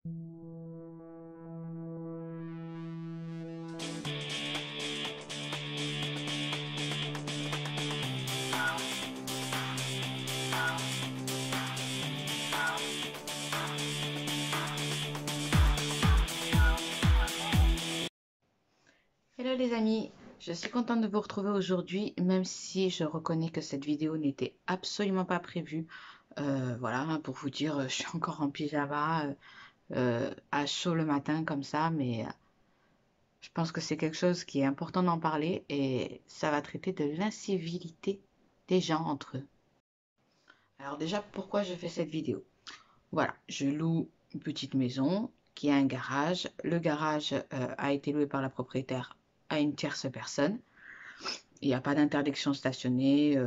Hello les amis, je suis contente de vous retrouver aujourd'hui, même si je reconnais que cette vidéo n'était absolument pas prévue. Voilà, pour vous dire, je suis encore en pyjama, à chaud le matin comme ça, mais je pense que c'est quelque chose qui est important d'en parler et ça va traiter de l'incivilité des gens entre eux. Alors déjà, pourquoi je fais cette vidéo? Voilà, je loue une petite maison qui a un garage. Le garage a été loué par la propriétaire à une tierce personne. Il n'y a pas d'interdiction de stationner.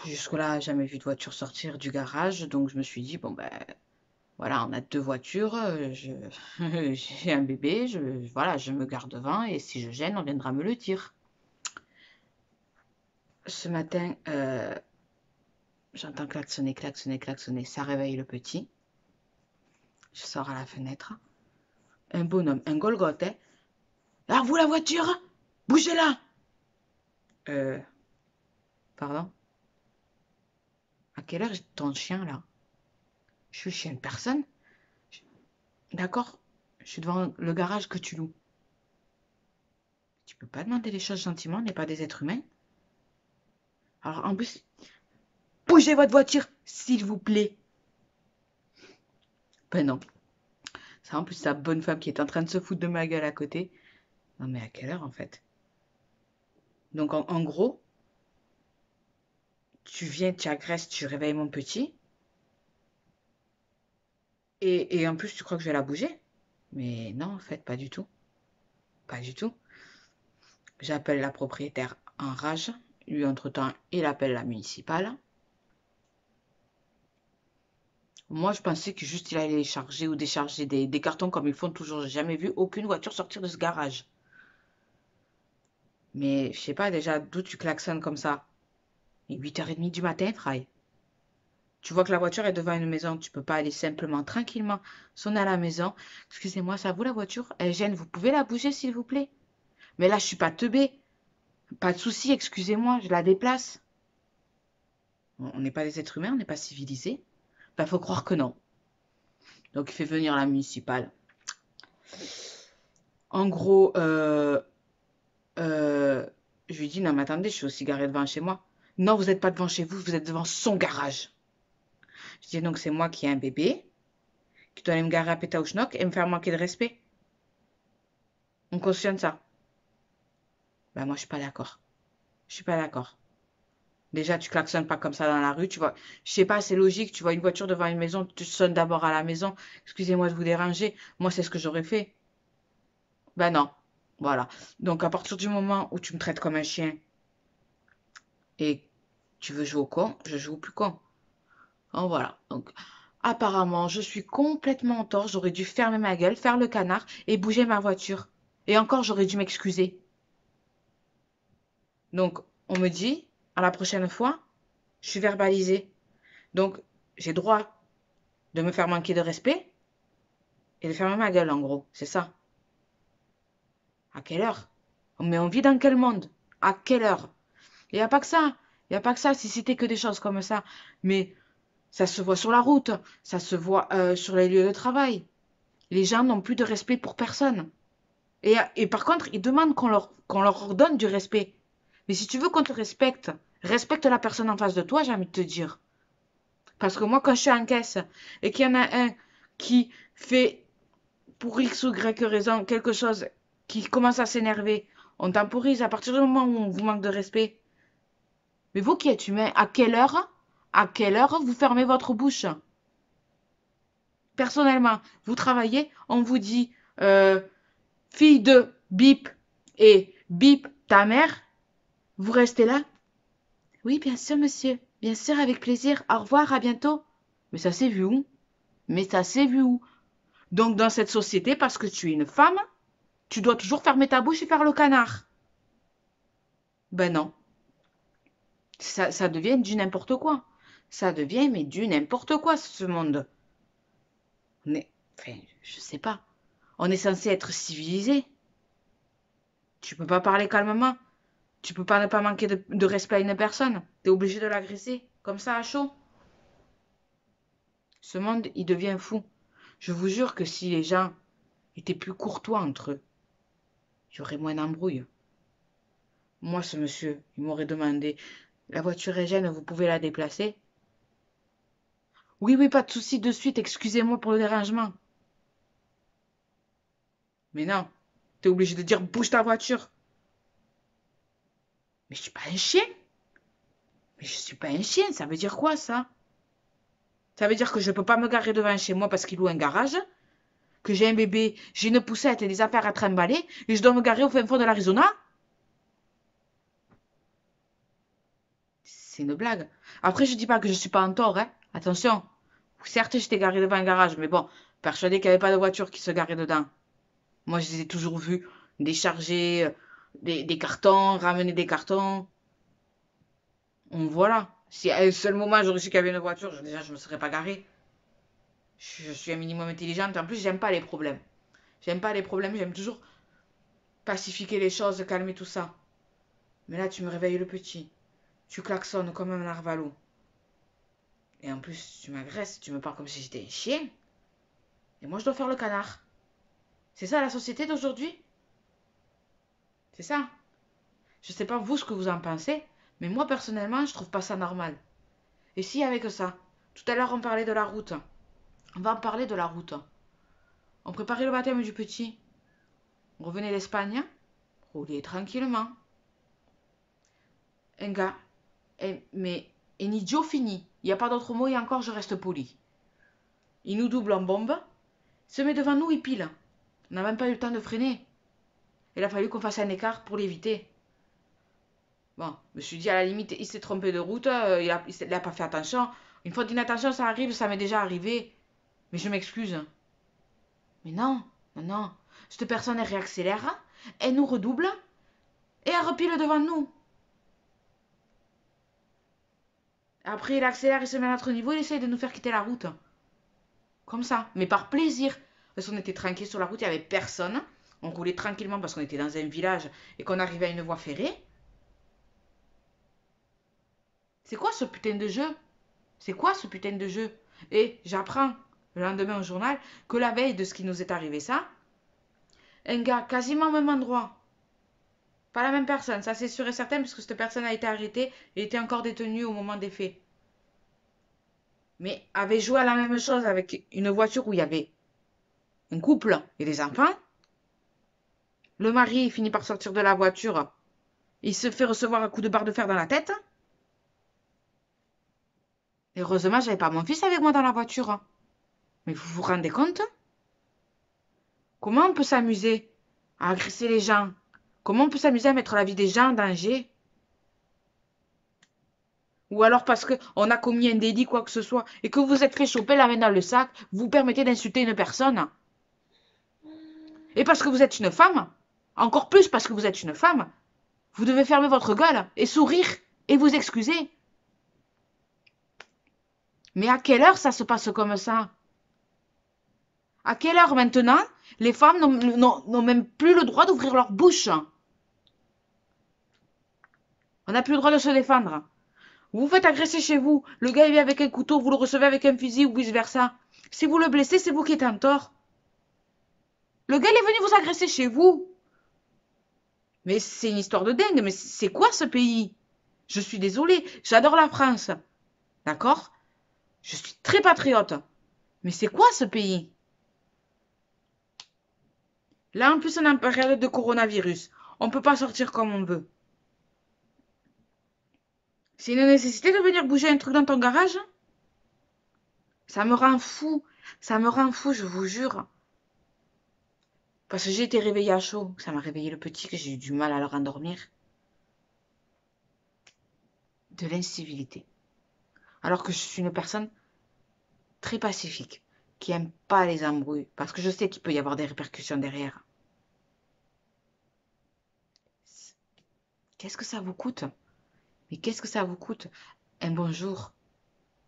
Jusque-là, jamais vu de voiture sortir du garage. Donc, je me suis dit, bon, ben, voilà, on a deux voitures. J'ai un bébé. Voilà, je me garde devant. Et si je gêne, on viendra me le dire. Ce matin, j'entends klaxonner, klaxonner, klaxonner. Ça réveille le petit. Je sors à la fenêtre. Un bonhomme, un Golgoth, hein. Ah, vous la voiture? Bougez-la! Euh, pardon? À quelle heure est ton chien là? Je suis le chien de personne? D'accord? Je suis devant le garage que tu loues. Tu peux pas demander les choses gentiment, on n'est pas des êtres humains. Alors en plus, bougez votre voiture, s'il vous plaît. Ben non. Ça en plus sa bonne femme qui est en train de se foutre de ma gueule à côté. Non mais à quelle heure en fait? Donc en gros, tu viens, tu agresses, tu réveilles mon petit. Et en plus tu crois que je vais la bouger? Mais non en fait, pas du tout. Pas du tout. J'appelle la propriétaire en rage. Lui entre-temps, il appelle la municipale. Moi, je pensais que juste il allait charger ou décharger des cartons comme ils font toujours. J'ai jamais vu aucune voiture sortir de ce garage. Mais je sais pas déjà d'où tu klaxonnes comme ça. Et 8h30 du matin, Fry. Tu vois que la voiture est devant une maison. Tu peux pas aller simplement, tranquillement, sonner à la maison. Excusez-moi, ça vous la voiture? Elle gêne, vous pouvez la bouger s'il vous plaît? Mais là, je suis pas teubée. Pas de souci, excusez-moi, je la déplace. On n'est pas des êtres humains, on n'est pas civilisés. Ben, faut croire que non. Donc, il fait venir la municipale. En gros, Euh, je lui dis, non, mais attendez, je suis aussi garée devant chez moi. Non, vous n'êtes pas devant chez vous, vous êtes devant son garage. Je dis, donc c'est moi qui ai un bébé, qui dois aller me garer à Pétaouchnok et me faire manquer de respect. On cautionne ça. Ben moi, je suis pas d'accord. Je suis pas d'accord. Déjà, tu klaxonnes pas comme ça dans la rue, tu vois. Je sais pas, c'est logique, tu vois une voiture devant une maison, tu sonnes d'abord à la maison. Excusez-moi de vous déranger. Moi, c'est ce que j'aurais fait. Ben non. Voilà. Donc, à partir du moment où tu me traites comme un chien et tu veux jouer au con, je joue au plus con. Oh, voilà. Donc, apparemment, je suis complètement en tort. J'aurais dû fermer ma gueule, faire le canard et bouger ma voiture. Et encore, j'aurais dû m'excuser. Donc, on me dit, à la prochaine fois, je suis verbalisée. Donc, j'ai droit de me faire manquer de respect et de fermer ma gueule, en gros. C'est ça. À quelle heure? Mais on vit dans quel monde? À quelle heure? Il n'y a pas que ça. Il n'y a pas que ça, si c'était que des choses comme ça. Mais ça se voit sur la route, ça se voit sur les lieux de travail. Les gens n'ont plus de respect pour personne. Et par contre, ils demandent qu'on leur ordonne du respect. Mais si tu veux qu'on te respecte, respecte la personne en face de toi, j'ai envie de te dire. Parce que moi, quand je suis en caisse et qu'il y en a un qui fait, pour X ou Y raison, quelque chose qui commence à s'énerver, on temporise à partir du moment où on vous manque de respect. Mais vous qui êtes humain, à quelle heure vous fermez votre bouche? Personnellement, vous travaillez, on vous dit fille de bip et bip ta mère, vous restez là? Oui, bien sûr, monsieur. Bien sûr, avec plaisir. Au revoir, à bientôt. Mais ça s'est vu où? Mais ça s'est vu où? Donc, dans cette société, parce que tu es une femme, tu dois toujours fermer ta bouche et faire le canard. Ben non. Ça devient du n'importe quoi. Ça devient, mais du n'importe quoi, ce monde. On est... Enfin, je sais pas. On est censé être civilisé. Tu peux pas parler calmement. Tu peux pas ne pas manquer de respect à une personne. T'es obligé de l'agresser. Comme ça, à chaud. Ce monde, il devient fou. Je vous jure que si les gens étaient plus courtois entre eux, il y aurait moins d'embrouilles. Moi, ce monsieur, il m'aurait demandé, la voiture est gêne, vous pouvez la déplacer? Oui, oui, pas de souci de suite, excusez-moi pour le dérangement. Mais non, t'es obligé de dire, bouge ta voiture. Mais je suis pas un chien. Mais je suis pas un chien, ça veut dire quoi ça? Ça veut dire que je peux pas me garer devant chez moi parce qu'il loue un garage, que j'ai un bébé, j'ai une poussette et des affaires à trimballer, et je dois me garer au fin fond de l'Arizona? C'est une blague. Après, je dis pas que je suis pas en tort, hein. Attention. Certes, j'étais garé devant un garage, mais bon, persuadé qu'il n'y avait pas de voiture qui se garait dedans. Moi, je les ai toujours vus décharger des cartons, ramener des cartons. Voilà. Si à un seul moment, j'aurais su qu'il y avait une voiture, déjà, je ne me serais pas garé. Je suis un minimum intelligente. En plus, j'aime pas les problèmes. J'aime pas les problèmes, j'aime toujours pacifier les choses, calmer tout ça. Mais là, tu me réveilles le petit. Tu klaxonnes comme un narvalo. Et en plus, tu m'agresses, tu me parles comme si j'étais un chien. Et moi, je dois faire le canard. C'est ça la société d'aujourd'hui? C'est ça? Je sais pas vous ce que vous en pensez, mais moi personnellement, je trouve pas ça normal. Et si avec ça, tout à l'heure on parlait de la route. On va en parler de la route. On préparait le baptême du petit. On revenait d'Espagne, roulait tranquillement. Un gars, mais un idiot fini. Il n'y a pas d'autre mot et encore je reste poli. Il nous double en bombe, se met devant nous et pile. On n'a même pas eu le temps de freiner. Il a fallu qu'on fasse un écart pour l'éviter. Bon, je me suis dit, à la limite, il s'est trompé de route, il a pas fait attention. Une fois d'inattention, ça arrive, ça m'est déjà arrivé. Mais je m'excuse. Mais non, non, non. Cette personne, elle réaccélère, elle nous redouble, et elle repile devant nous. Après, il accélère, il se met à notre niveau, il essaye de nous faire quitter la route. Comme ça, mais par plaisir. Parce qu'on était tranquille sur la route, il n'y avait personne. On roulait tranquillement parce qu'on était dans un village et qu'on arrivait à une voie ferrée. C'est quoi ce putain de jeu? C'est quoi ce putain de jeu? Et j'apprends le lendemain au journal que la veille de ce qui nous est arrivé ça, un gars quasiment au même endroit, pas la même personne, ça c'est sûr et certain puisque cette personne a été arrêtée et était encore détenue au moment des faits, mais avait joué à la même chose avec une voiture où il y avait un couple et des enfants. Le mari finit par sortir de la voiture, il se fait recevoir un coup de barre de fer dans la tête. Et heureusement, j'avais pas mon fils avec moi dans la voiture. Mais vous vous rendez compte? Comment on peut s'amuser à agresser les gens? Comment on peut s'amuser à mettre la vie des gens en danger? Ou alors parce qu'on a commis un délit, quoi que ce soit, et que vous vous êtes fait choper la main dans le sac, vous vous permettez d'insulter une personne. Et parce que vous êtes une femme, encore plus parce que vous êtes une femme, vous devez fermer votre gueule et sourire et vous excuser. Mais à quelle heure ça se passe comme ça? À quelle heure maintenant les femmes n'ont même plus le droit d'ouvrir leur bouche? On n'a plus le droit de se défendre. Vous vous faites agresser chez vous, le gars il vient avec un couteau, vous le recevez avec un fusil ou vice versa. Si vous le blessez, c'est vous qui êtes en tort. Le gars il est venu vous agresser chez vous. Mais c'est une histoire de dingue, mais c'est quoi ce pays? Je suis désolée, j'adore la France. D'accord? Je suis très patriote. Mais c'est quoi ce pays? Là en plus on est en période de coronavirus. On ne peut pas sortir comme on veut. C'est une nécessité de venir bouger un truc dans ton garage? Ça me rend fou. Ça me rend fou, je vous jure. Parce que j'ai été réveillée à chaud. Ça m'a réveillé le petit, que j'ai eu du mal à le rendormir. De l'incivilité. Alors que je suis une personne très pacifique, qui aime pas les embrouilles. Parce que je sais qu'il peut y avoir des répercussions derrière. Qu'est-ce que ça vous coûte? Mais qu'est-ce que ça vous coûte? Un bonjour,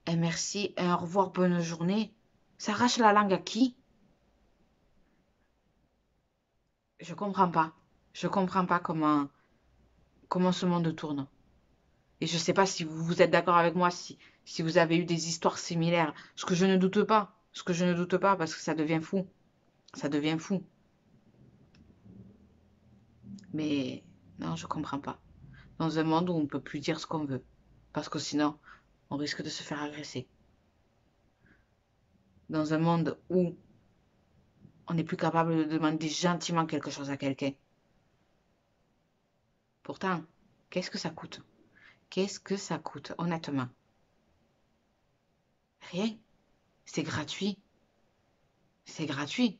un merci, un au revoir, bonne journée. Ça arrache la langue à qui? Je comprends pas. Je comprends pas comment ce monde tourne. Et je sais pas si vous êtes d'accord avec moi, si vous avez eu des histoires similaires. Ce que je ne doute pas. Ce que je ne doute pas, parce que ça devient fou. Ça devient fou. Mais non, je comprends pas. Dans un monde où on ne peut plus dire ce qu'on veut. Parce que sinon, on risque de se faire agresser. Dans un monde où on n'est plus capable de demander gentiment quelque chose à quelqu'un. Pourtant, qu'est-ce que ça coûte? Qu'est-ce que ça coûte, honnêtement? Rien. C'est gratuit. C'est gratuit.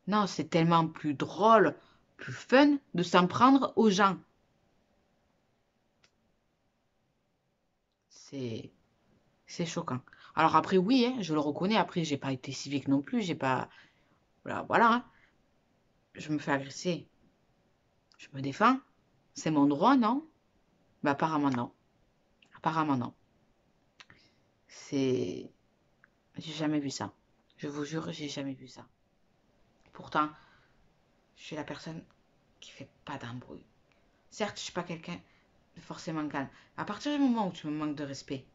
Non, c'est tellement plus drôle, plus fun de s'en prendre aux gens. C'est c'est choquant. Alors après, oui, hein, je le reconnais. Après, j'ai pas été civique non plus. J'ai pas. Voilà, voilà, hein. Je me fais agresser. Je me défends. C'est mon droit, non? Bah apparemment non. Apparemment non. C'est. J'ai jamais vu ça. Je vous jure, j'ai jamais vu ça. Pourtant, je suis la personne qui fait pas d'embrouille. Certes, je suis pas quelqu'un de forcément calme. À partir du moment où tu me manques de respect,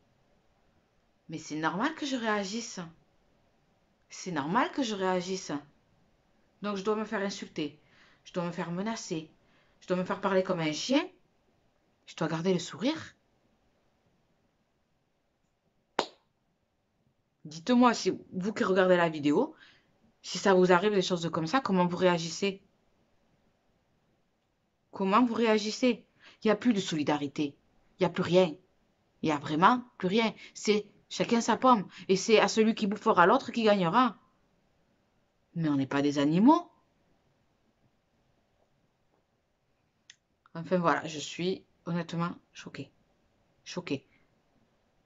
mais c'est normal que je réagisse. C'est normal que je réagisse. Donc je dois me faire insulter. Je dois me faire menacer. Je dois me faire parler comme un chien. Je dois garder le sourire. Dites-moi, si vous qui regardez la vidéo, si ça vous arrive des choses comme ça, comment vous réagissez? Comment vous réagissez? Il n'y a plus de solidarité. Il n'y a plus rien. Il n'y a vraiment plus rien. C'est chacun sa pomme. Et c'est à celui qui bouffera l'autre qui gagnera. Mais on n'est pas des animaux. Enfin voilà, je suis honnêtement choquée. Choquée.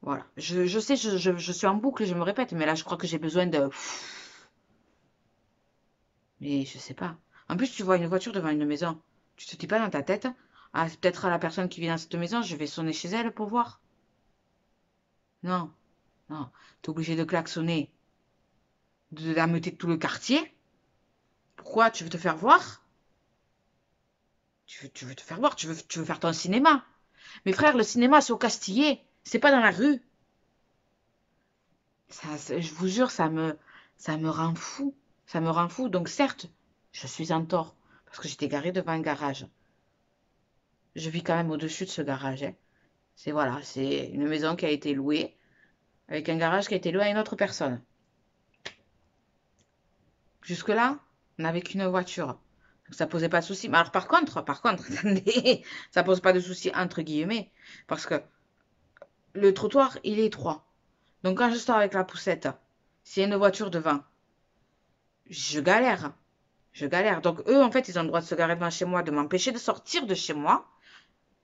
Voilà. Je sais, je suis en boucle, je me répète, mais là je crois que j'ai besoin de... Mais je sais pas. En plus, tu vois une voiture devant une maison. Tu te dis pas dans ta tête, ah, c'est peut-être à la personne qui vit dans cette maison, je vais sonner chez elle pour voir. Non, non. T'es obligé de klaxonner, de l'ameuter de tout le quartier. Pourquoi? Tu veux te faire voir? Tu veux te faire voir, tu veux faire ton cinéma. Mais frère, le cinéma, c'est au Castillet. C'est pas dans la rue. Je vous jure, ça me rend fou. Ça me rend fou. Donc certes, je suis en tort. Parce que j'étais garée devant un garage. Je vis quand même au-dessus de ce garage, hein. C'est voilà, c'est une maison qui a été louée, avec un garage qui a été loué à une autre personne. Jusque-là, on n'avait qu'une voiture. Donc ça posait pas de souci. Mais alors par contre, attendez, ça pose pas de souci entre guillemets. Parce que le trottoir, il est étroit. Donc quand je sors avec la poussette, s'il y a une voiture devant, je galère. Je galère. Donc eux, en fait, ils ont le droit de se garer devant chez moi, de m'empêcher de sortir de chez moi.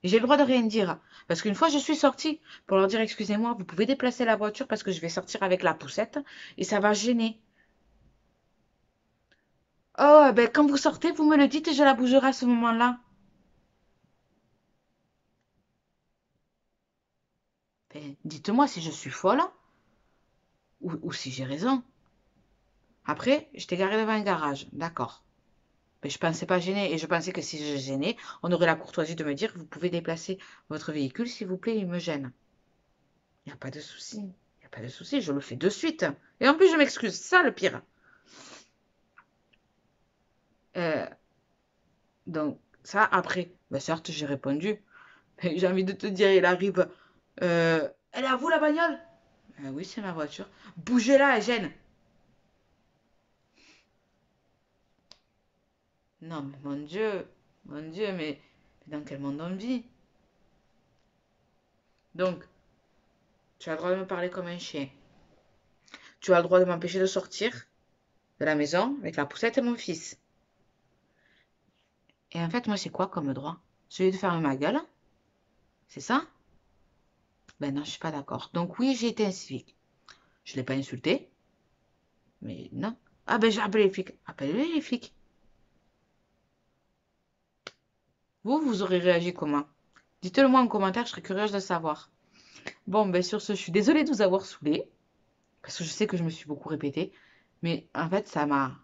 Et j'ai le droit de rien dire. Parce qu'une fois, je suis sortie pour leur dire, excusez-moi, vous pouvez déplacer la voiture parce que je vais sortir avec la poussette et ça va gêner. Oh, ben quand vous sortez, vous me le dites et je la bougerai à ce moment-là. Ben, dites-moi si je suis folle ou si j'ai raison. Après, j'étais garée devant un garage, d'accord. Mais je pensais pas gêner et je pensais que si je gênais, on aurait la courtoisie de me dire, vous pouvez déplacer votre véhicule, s'il vous plaît, il me gêne. Il n'y a pas de souci. Il n'y a pas de souci, je le fais de suite. Et en plus, je m'excuse. C'est ça le pire. Euh, donc, ça, après, ben, certes, j'ai répondu. Mais j'ai envie de te dire, il arrive. Elle est à vous la bagnole? Oui, c'est ma voiture. Bougez-la, elle gêne. Non, mais mon Dieu, mais dans quel monde on vit? Donc, tu as le droit de me parler comme un chien. Tu as le droit de m'empêcher de sortir de la maison avec la poussette et mon fils. Et en fait, moi, c'est quoi comme droit? Celui de fermer ma gueule? C'est ça? Ben non, je suis pas d'accord. Donc oui, j'ai été incivique. Je l'ai pas insulté, mais non. Ah ben j'ai appelé les flics. Appelez les flics. Vous, vous aurez réagi comment? Dites-le moi en commentaire, je serais curieuse de savoir. Bon, ben sur ce, je suis désolée de vous avoir saoulé, parce que je sais que je me suis beaucoup répétée, mais en fait, ça m'a...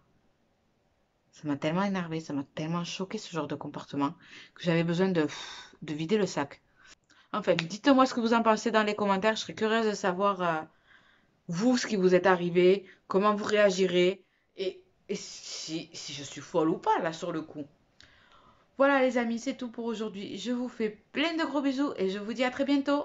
Ça m'a tellement énervé, ça m'a tellement choqué ce genre de comportement que j'avais besoin de vider le sac. Enfin, dites-moi ce que vous en pensez dans les commentaires. Je serais curieuse de savoir, vous, ce qui vous est arrivé, comment vous réagirez et si je suis folle ou pas, là, sur le coup. Voilà, les amis, c'est tout pour aujourd'hui. Je vous fais plein de gros bisous et je vous dis à très bientôt.